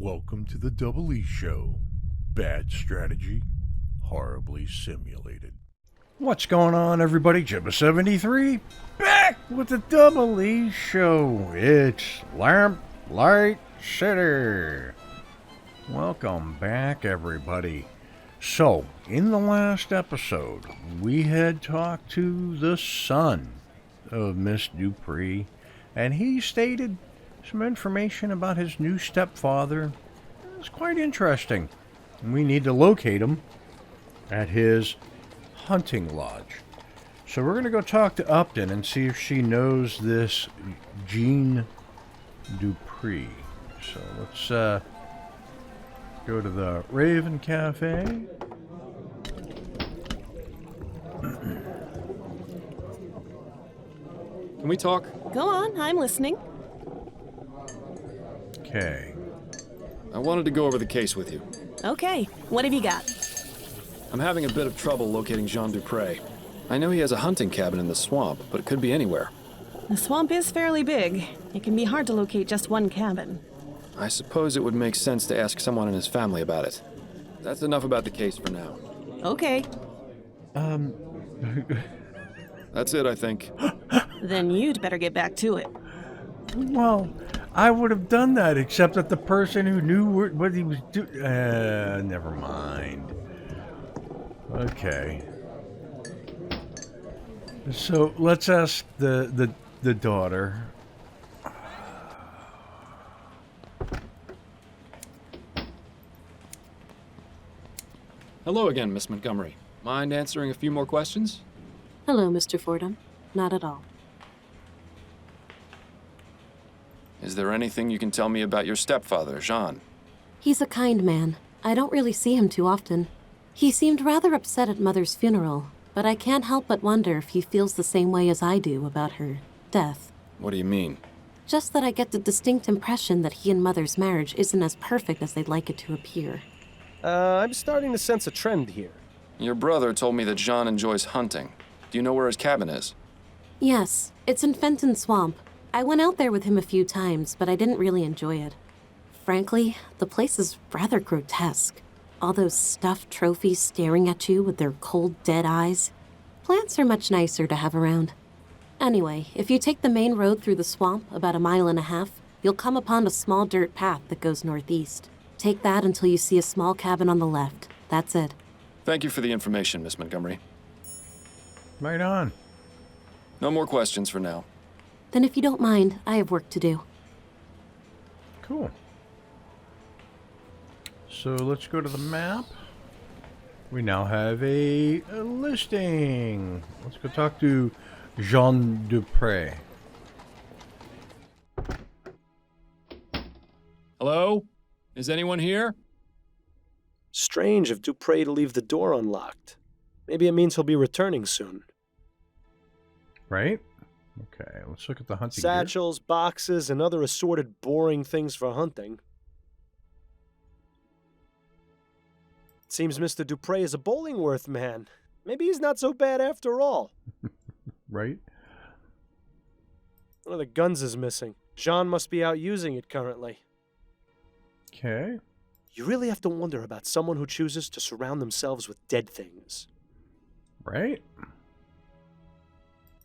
Welcome to the Double E Show. Bad strategy, horribly simulated. What's going on, everybody? Jibba73 back with the Double E Show. It's Lamplight City. Welcome back, everybody. So, in the last episode, we had talked to the son of Miss Dupree, and he stated some information about his new stepfather. It's quite interesting. We need to locate him at his hunting lodge. So we're going to go talk to Upton and see if she knows this Jean Dupree. So let's go to the Raven Cafe. Can we talk? Go on, I'm listening. Okay. I wanted to go over the case with you. Okay, what have you got? I'm having a bit of trouble locating Jean Dupree. I know he has a hunting cabin in the swamp, but it could be anywhere. The swamp is fairly big. It can be hard to locate just one cabin. I suppose it would make sense to ask someone in his family about it. That's enough about the case for now. Okay. That's it, I think. Then you'd better get back to it. Well, I would have done that, except that the person who knew what he was doing... never mind. Okay. So, let's ask the daughter. Hello again, Miss Montgomery. Mind answering a few more questions? Hello, Mr. Fordham. Not at all. Is there anything you can tell me about your stepfather, Jean? He's a kind man. I don't really see him too often. He seemed rather upset at Mother's funeral, but I can't help but wonder if he feels the same way as I do about her death. What do you mean? Just that I get the distinct impression that he and Mother's marriage isn't as perfect as they'd like it to appear. I'm starting to sense a trend here. Your brother told me that Jean enjoys hunting. Do you know where his cabin is? Yes, it's in Fenton Swamp. I went out there with him a few times, but I didn't really enjoy it. Frankly, the place is rather grotesque. All those stuffed trophies staring at you with their cold, dead eyes. Plants are much nicer to have around. Anyway, if you take the main road through the swamp about 1.5 miles, you'll come upon a small dirt path that goes northeast. Take that until you see a small cabin on the left. That's it. Thank you for the information, Miss Montgomery. Right on. No more questions for now. Then if you don't mind, I have work to do. Cool. So let's go to the map. We now have a listing. Let's go talk to Jean Dupree. Hello? Is anyone here? Strange of Dupree to leave the door unlocked. Maybe it means he'll be returning soon. Right? Okay, let's look at the hunting gear. Satchels, boxes, and other assorted boring things for hunting. It seems Mr. Dupree is a Bollingworth man. Maybe he's not so bad after all. Right? One of the guns is missing. Jean must be out using it currently. Okay. You really have to wonder about someone who chooses to surround themselves with dead things. Right?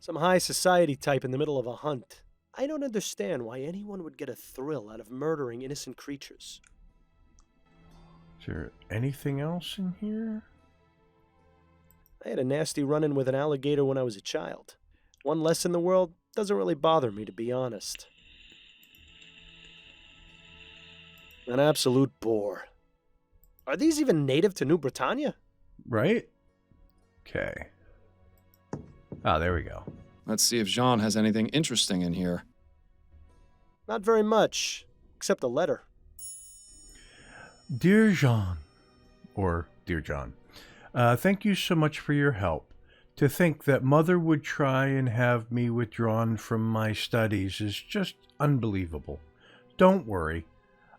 Some high society type in the middle of a hunt. I don't understand why anyone would get a thrill out of murdering innocent creatures. Is there anything else in here? I had a nasty run-in with an alligator when I was a child. One less in the world doesn't really bother me, to be honest. An absolute bore. Are these even native to New Bretagne? Right? Okay. Ah, there we go. Let's see if Jean has anything interesting in here. Not very much, except a letter. Dear Jean, or Dear John, thank you so much for your help. To think that Mother would try and have me withdrawn from my studies is just unbelievable. Don't worry.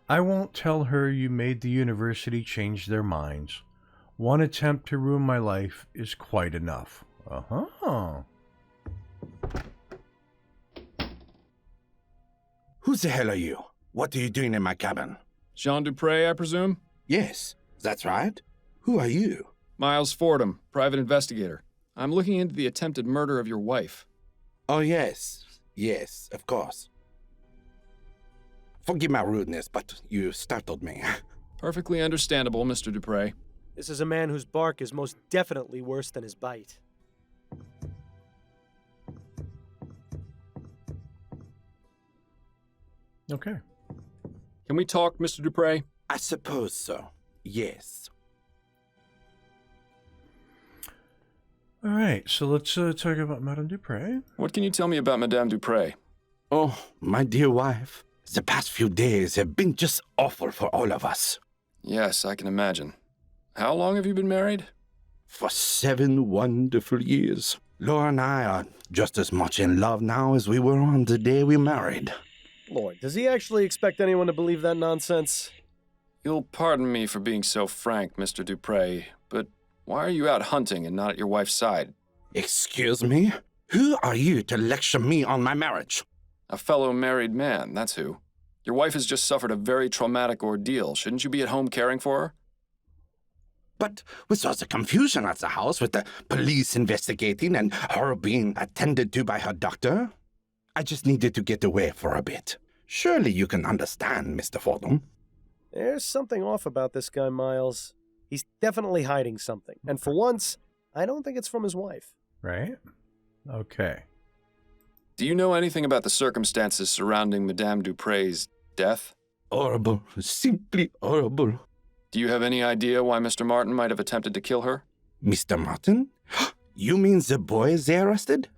I won't tell her you made the university change their minds. One attempt to ruin my life is quite enough. Uh-huh. Who the hell are you? What are you doing in my cabin? Jean Dupree, I presume? Yes, that's right. Who are you? Miles Fordham, private investigator. I'm looking into the attempted murder of your wife. Oh, yes. Yes, of course. Forgive my rudeness, but you startled me. Perfectly understandable, Mr. Dupree. This is a man whose bark is most definitely worse than his bite. Okay. Can we talk, Mr. Dupree? I suppose so. Yes. All right, so let's talk about Madame Dupree. What can you tell me about Madame Dupree? Oh, my dear wife, the past few days have been just awful for all of us. Yes, I can imagine. How long have you been married? For 7 wonderful years. Laura and I are just as much in love now as we were on the day we married. Lord, does he actually expect anyone to believe that nonsense? You'll pardon me for being so frank, Mr. Dupree, but why are you out hunting and not at your wife's side? Excuse me? Who are you to lecture me on my marriage? A fellow married man, that's who. Your wife has just suffered a very traumatic ordeal. Shouldn't you be at home caring for her? But with all the confusion at the house with the police investigating and her being attended to by her doctor, I just needed to get away for a bit. Surely you can understand, Mr. Fordham. There's something off about this guy, Miles. He's definitely hiding something. And for once, I don't think it's from his wife. Right? Okay. Do you know anything about the circumstances surrounding Madame Dupree's death? Horrible. Simply horrible. Do you have any idea why Mr. Martin might have attempted to kill her? Mr. Martin? You mean the boys they arrested?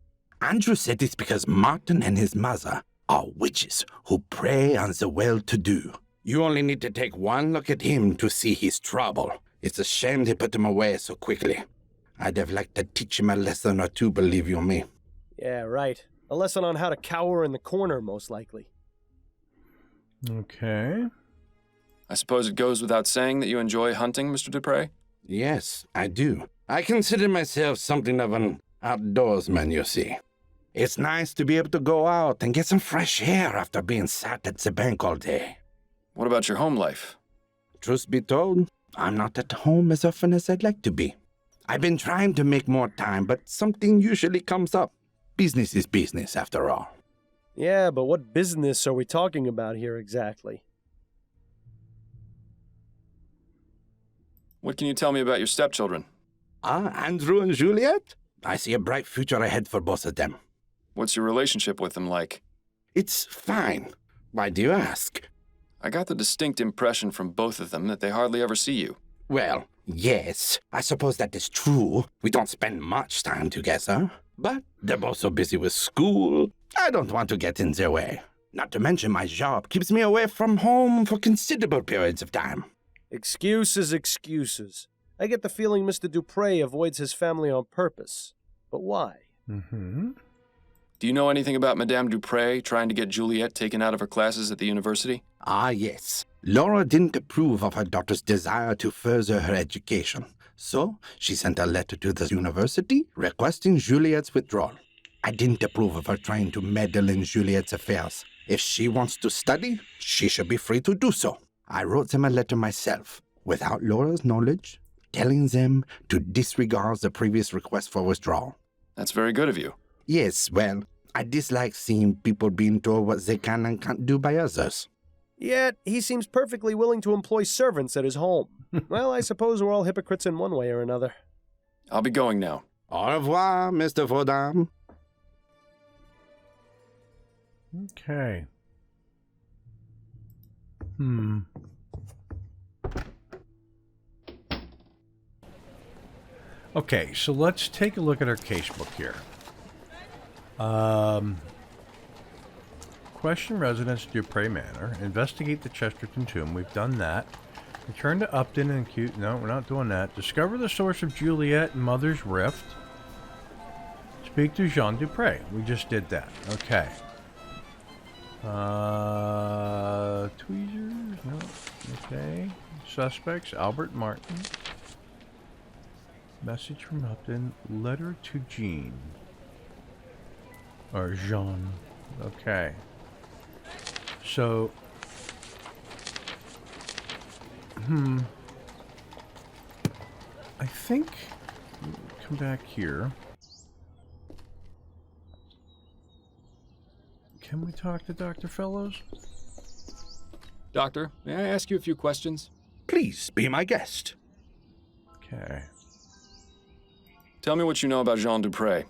Andrew said it's because Martin and his mother are witches who prey on the well-to-do. You only need to take one look at him to see his trouble. It's a shame they put him away so quickly. I'd have liked to teach him a lesson or two, believe you me. Yeah, right. A lesson on how to cower in the corner, most likely. Okay. I suppose it goes without saying that you enjoy hunting, Mr. Dupree? Yes, I do. I consider myself something of an outdoorsman, you see. It's nice to be able to go out and get some fresh air after being sat at the bank all day. What about your home life? Truth be told, I'm not at home as often as I'd like to be. I've been trying to make more time, but something usually comes up. Business is business, after all. Yeah, but what business are we talking about here exactly? What can you tell me about your stepchildren? Andrew and Juliet? I see a bright future ahead for both of them. What's your relationship with them like? It's fine. Why do you ask? I got the distinct impression from both of them that they hardly ever see you. Well, yes, I suppose that is true. We don't spend much time together. But they're both so busy with school, I don't want to get in their way. Not to mention my job keeps me away from home for considerable periods of time. Excuses, excuses. I get the feeling Mr. Dupree avoids his family on purpose. But why? Mm-hmm. Do you know anything about Madame Dupree trying to get Juliet taken out of her classes at the university? Ah, yes. Laura didn't approve of her daughter's desire to further her education. So, she sent a letter to the university requesting Juliet's withdrawal. I didn't approve of her trying to meddle in Juliet's affairs. If she wants to study, she should be free to do so. I wrote them a letter myself, without Laura's knowledge, telling them to disregard the previous request for withdrawal. That's very good of you. Yes, well, I dislike seeing people being told what they can and can't do by others. Yet, he seems perfectly willing to employ servants at his home. Well, I suppose we're all hypocrites in one way or another. I'll be going now. Au revoir, Mr. Fordham. Okay. Okay, so let's take a look at our casebook here. Question residence Dupree Manor. Investigate the Chesterton tomb. We've done that. Return to Upton and Cute. No, we're not doing that. Discover the source of Juliet and Mother's Rift. Speak to Jean Dupree. We just did that. Okay. Tweezers? No. Okay. Suspects. Albert Martin. Message from Upton. Letter to Jean. Or Jean. Okay. So, I think... Come back here. Can we talk to Dr. Fellows? Doctor, may I ask you a few questions? Please be my guest. Okay. Tell me what you know about Jean Dupree.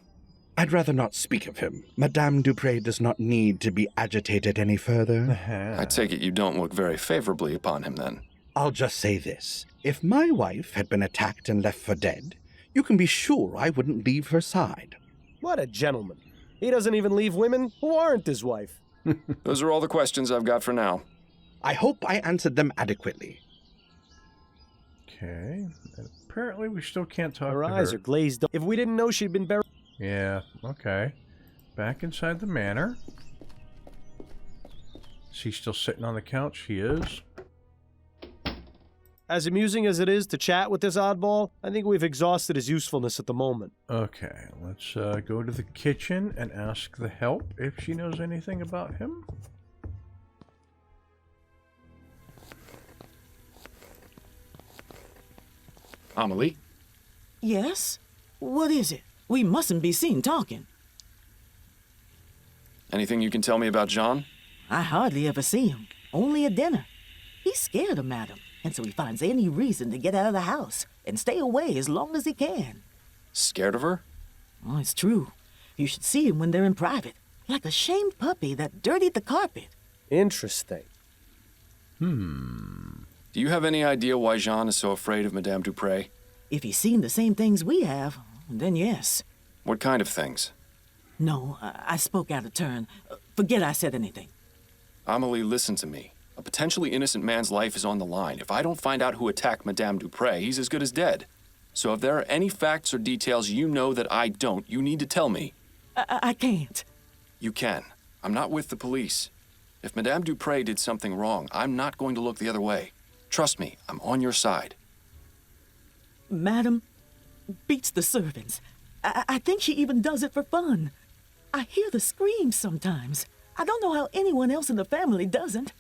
I'd rather not speak of him. Madame Dupree does not need to be agitated any further. I take it you don't look very favorably upon him, then. I'll just say this. If my wife had been attacked and left for dead, you can be sure I wouldn't leave her side. What a gentleman. He doesn't even leave women who aren't his wife. Those are all the questions I've got for now. I hope I answered them adequately. Okay. Apparently we still can't talk Her to eyes her. are glazed up. If we didn't know she'd been buried... Yeah, okay. Back inside the manor. Is he still sitting on the couch? He is. As amusing as it is to chat with this oddball, I think we've exhausted his usefulness at the moment. Okay, let's go to the kitchen and ask the help if she knows anything about him. Amelie? Yes? What is it? We mustn't be seen talking. Anything you can tell me about Jean? I hardly ever see him. Only at dinner. He's scared of Madame, and so he finds any reason to get out of the house and stay away as long as he can. Scared of her? Oh, it's true. You should see him when they're in private, like a shamed puppy that dirtied the carpet. Interesting. Do you have any idea why Jean is so afraid of Madame Dupree? If he's seen the same things we have, then yes. What kind of things? No, I spoke out of turn. Forget I said anything. Amelie, listen to me. A potentially innocent man's life is on the line. If I don't find out who attacked Madame Dupree, he's as good as dead. So if there are any facts or details you know that I don't, you need to tell me. I can't. You can. I'm not with the police. If Madame Dupree did something wrong, I'm not going to look the other way. Trust me, I'm on your side. Madam beats the servants. I think she even does it for fun. I hear the screams sometimes. I don't know how anyone else in the family doesn't.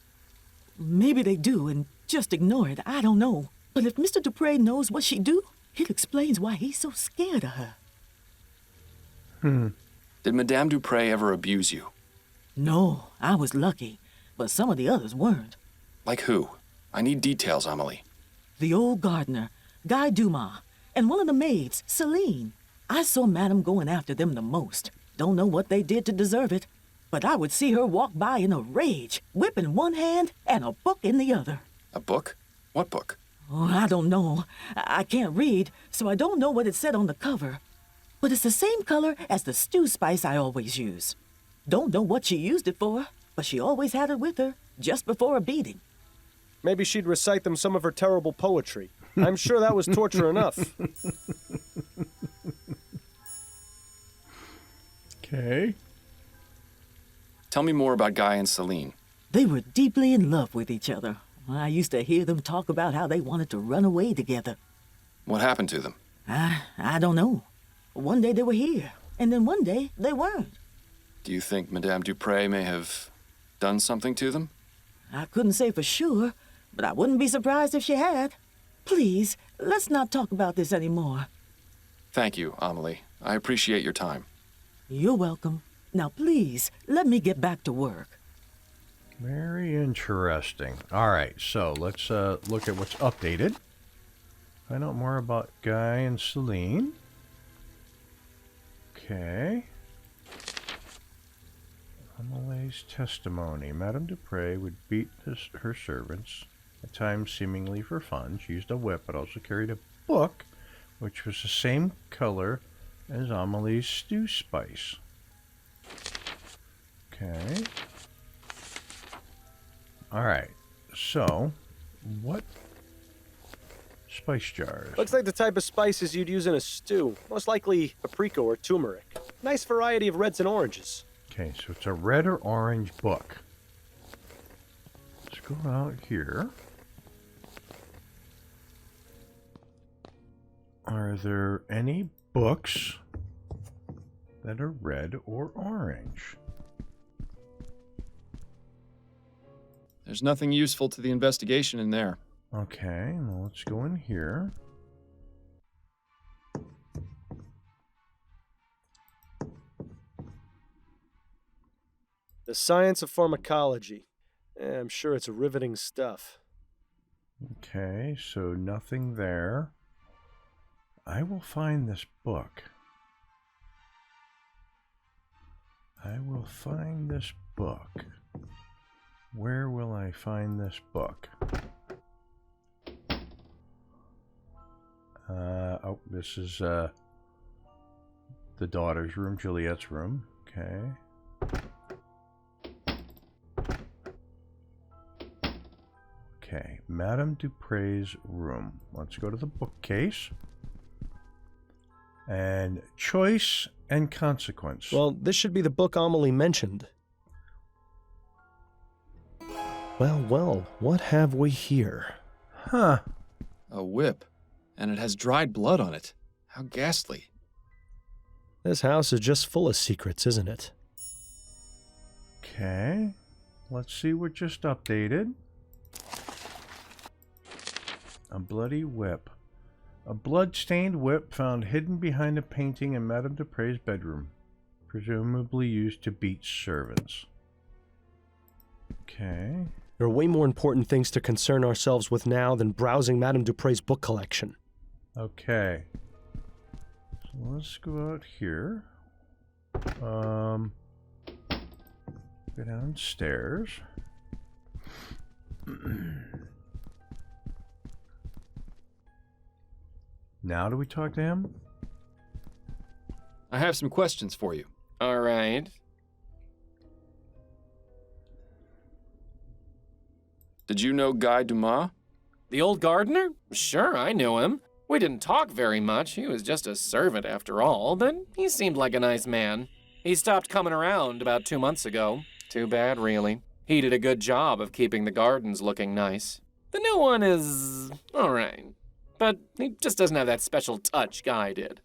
Maybe they do and just ignore it. I don't know. But if Mr. Dupree knows what she do, it explains why he's so scared of her. Did Madame Dupree ever abuse you? No, I was lucky. But some of the others weren't. Like who? I need details, Amelie. The old gardener, Guy Dumas, and one of the maids, Celine. I saw Madame going after them the most. Don't know what they did to deserve it. But I would see her walk by in a rage, whip in one hand and a book in the other. A book? What book? Oh, I don't know. I can't read, so I don't know what it said on the cover. But it's the same color as the stew spice I always use. Don't know what she used it for, but she always had it with her, just before a beating. Maybe she'd recite them some of her terrible poetry. I'm sure that was torture enough. Okay. Tell me more about Guy and Celine. They were deeply in love with each other. I used to hear them talk about how they wanted to run away together. What happened to them? I don't know. One day they were here, and then one day they weren't. Do you think Madame Dupree may have done something to them? I couldn't say for sure, but I wouldn't be surprised if she had. Please, let's not talk about this anymore. Thank you, Amelie. I appreciate your time. You're welcome. Now please, let me get back to work. Very interesting. All right, so let's look at what's updated. Find out more about Guy and Celine. Okay. Amelie's testimony. Madame Dupree would beat her servants, at times seemingly for fun. She used a whip, but also carried a book, which was the same color as Amelie's stew spice. Okay. Alright, so, what spice jars? Looks like the type of spices you'd use in a stew. Most likely paprika or turmeric. Nice variety of reds and oranges. Okay, so it's a red or orange book. Let's go out here. Are there any books that are red or orange? There's nothing useful to the investigation in there. Okay, well, let's go in here. The Science of Pharmacology. I'm sure it's riveting stuff. Okay, so nothing there. I will find this book. I will find this book. Where will I find this book? Oh, this is the daughter's room, Juliet's room. Okay. Okay, Madame Dupree's room. Let's go to the bookcase. And choice and consequence. Well, this should be the book Amelie mentioned. Well, what have we here? Huh. A whip. And it has dried blood on it. How ghastly. This house is just full of secrets, isn't it? Okay. Let's see what just updated. A bloody whip. A blood-stained whip found hidden behind a painting in Madame Dupree's bedroom. Presumably used to beat servants. Okay. There are way more important things to concern ourselves with now than browsing Madame Dupree's book collection. Okay. So let's go out here. Go downstairs. Now do we talk to him? I have some questions for you. All right. Did you know Guy Dumas? The old gardener? Sure, I knew him. We didn't talk very much. He was just a servant after all, but he seemed like a nice man. He stopped coming around about 2 months ago. Too bad, really. He did a good job of keeping the gardens looking nice. The new one is all right, but he just doesn't have that special touch Guy did.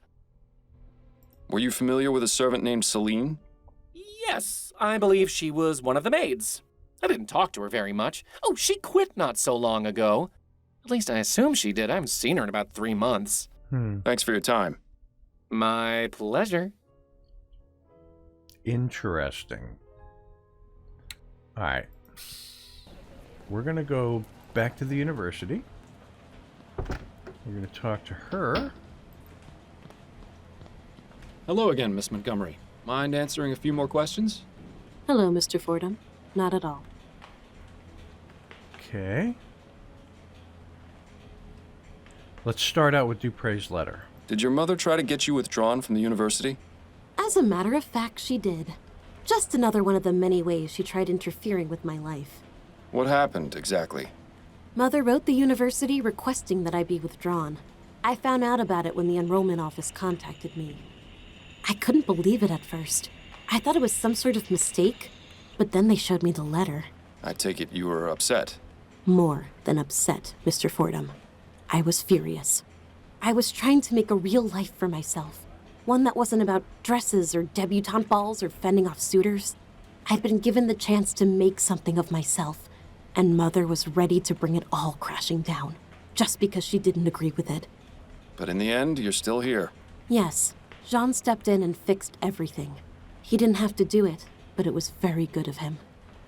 Were you familiar with a servant named Celine? Yes, I believe she was one of the maids. I didn't talk to her very much. Oh, she quit not so long ago. At least I assume she did. I haven't seen her in about 3 months. Thanks for your time. My pleasure. Interesting. Alright. We're going to go back to the university. We're going to talk to her. Hello again, Miss Montgomery. Mind answering a few more questions? Hello, Mr. Fordham. Not at all. Okay. Let's start out with Dupree's letter. Did your mother try to get you withdrawn from the university? As a matter of fact, she did. Just another one of the many ways she tried interfering with my life. What happened, exactly? Mother wrote the university requesting that I be withdrawn. I found out about it when the enrollment office contacted me. I couldn't believe it at first. I thought it was some sort of mistake, but then they showed me the letter. I take it you were upset. More than upset, Mr. Fordham. I was furious. I was trying to make a real life for myself. One that wasn't about dresses or debutante balls or fending off suitors. I'd been given the chance to make something of myself, and Mother was ready to bring it all crashing down, just because she didn't agree with it. But in the end, you're still here. Yes, Jean stepped in and fixed everything. He didn't have to do it, but it was very good of him.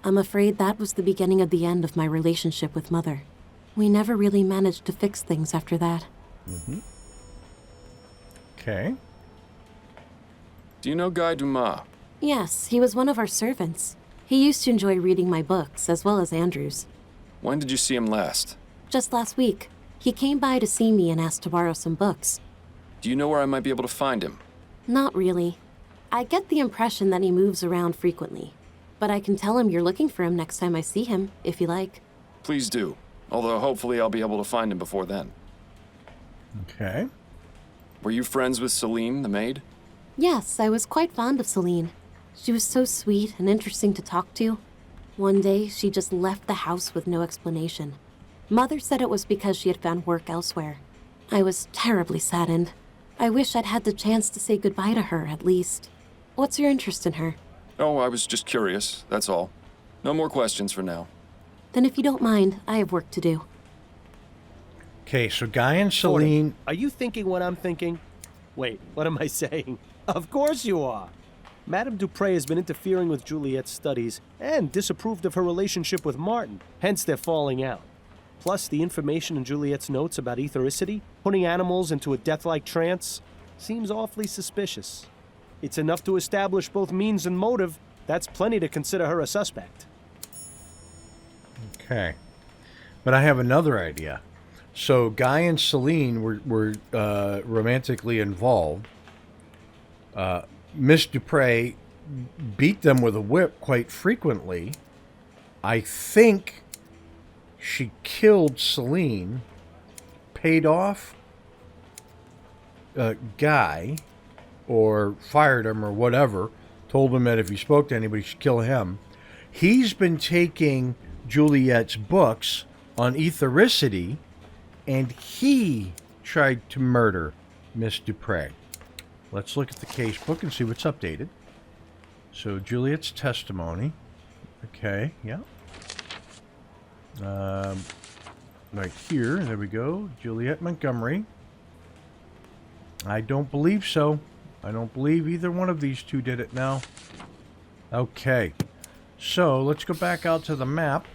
I'm afraid that was the beginning of the end of my relationship with Mother. We never really managed to fix things after that. Okay. Do you know Guy Dumas? Yes, he was one of our servants. He used to enjoy reading my books, as well as Andrew's. When did you see him last? Just last week, he came by to see me and asked to borrow some books. Do you know where I might be able to find him? Not really. I get the impression that he moves around frequently. But I can tell him you're looking for him next time I see him, if you like. Please do. Although hopefully I'll be able to find him before then. Okay. Were you friends with Celine, the maid? Yes, I was quite fond of Celine. She was so sweet and interesting to talk to. One day, she just left the house with no explanation. Mother said it was because she had found work elsewhere. I was terribly saddened. I wish I'd had the chance to say goodbye to her, at least. What's your interest in her? Oh, I was just curious, that's all. No more questions for now. Then if you don't mind, I have work to do. Okay, so Guy and Celine... Fordham, are you thinking what I'm thinking? Wait, what am I saying? Of course you are! Madame Dupree has been interfering with Juliet's studies and disapproved of her relationship with Martin, hence they're falling out. Plus, the information in Juliet's notes about ethericity, putting animals into a death-like trance, seems awfully suspicious. It's enough to establish both means and motive. That's plenty to consider her a suspect. Okay. But I have another idea. So Guy and Celine were romantically involved. Miss Dupree beat them with a whip quite frequently. I think she killed Celine, paid off Guy, or fired him or whatever, told him that if he spoke to anybody, she'd kill him. He's been taking Juliet's books on ethericity, and he tried to murder Miss Dupree. Let's look at the case book and see what's updated. So, Juliet's testimony. Okay, yeah. Right here, there we go. Juliet Montgomery. I don't believe so. I don't believe either one of these two did it now. Okay. So, let's go back out to the map.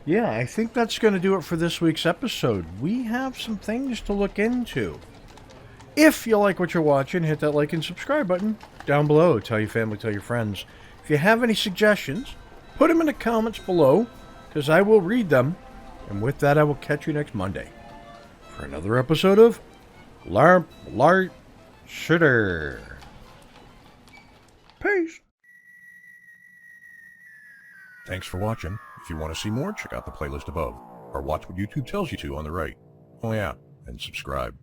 Yeah, I think that's going to do it for this week's episode. We have some things to look into. If you like what you're watching, hit that like and subscribe button down below. Tell your family, tell your friends. If you have any suggestions, put them in the comments below, because I will read them. And with that, I will catch you next Monday for another episode of Lamplight City. Peace. Thanks for watching. If you want to see more, check out the playlist above, or watch what YouTube tells you to on the right. Oh yeah, and subscribe.